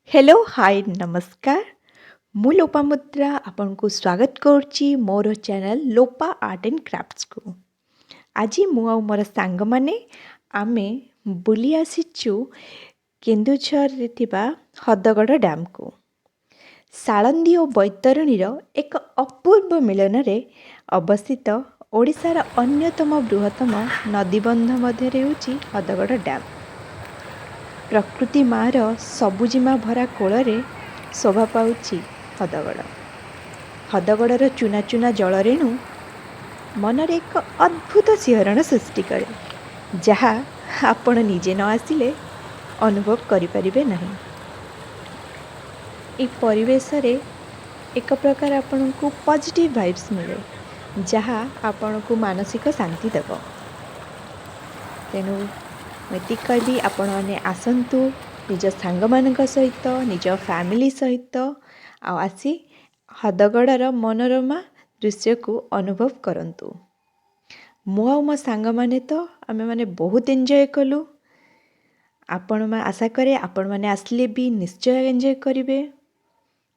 Hello hi नमस्कार। मु लोपामुद्रा आपन को स्वागत करुच्ची मोर channel Lopa art and crafts को। आज मु आ मोर सांग माने आमे बुली आसीचु केन्दुझर रे थिबा हदगड़ डैम को। साळंदी और बैतरणीर एक अपूर्व मिलन रे अवस्थित ओडिशार अन्यतम बृहत्तम नदीबंध मध्य हेउची हदगड़ डैम। प्रकृति मार सबुजिमा भरा कोଳରେ शोभा पाउछि हदगड़। हदगड़र चुना चुना जलरेणु मनरे एक अद्भुत सिहरण सृष्टि करे, जहा आपण निजे न आसिले अनुभव करिपारिबे नहीं। ए परिवेश रे एक प्रकार आपण को पॉजिटिव वाइब्स मिले, जहा आपण को मानसिक शांति देव। तेणु मैं कहबी आपण मैंने आसतु निज सांग मान सहित निज फैमिली सहित आसी हदगड़र मनोरमा दृश्य को अनुभव करंतु। मु आ मो सांग माने तो आमे माने बहुत एंजॉय कलु। आपण मैं आशा करे आपण मैंने आसले भी निश्चय एंजॉय करिवे।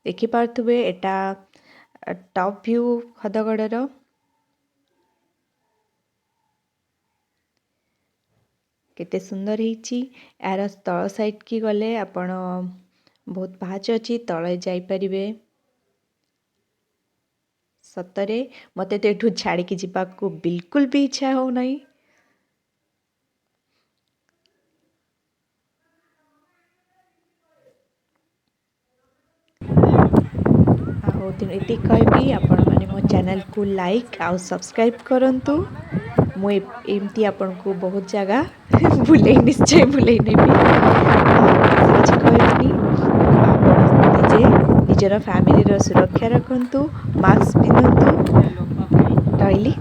देखि पार्थुबे एटा टॉप व्यू हदगड़र। केते सुंदर हिची। यार तल साइड की गले आपण बहुत पाहाच अच्छी तले जाई परिबे। सतरे मते तो एठू छाड़ी की जिबा को बिल्कुल भी इच्छा हो नहीं। आहो तेणु एति कहबी आपण माने मो चैनल को लाइक आउ सब्सक्राइब करंतु। मु एमती आपण को बहुत जगह बुले निश्चय बुले नेबी। किछि कहबनी आपण निजे निजर फैमिली रो सुरक्षा रखंतु, मास्क पिंधंतु। ରହିଲି।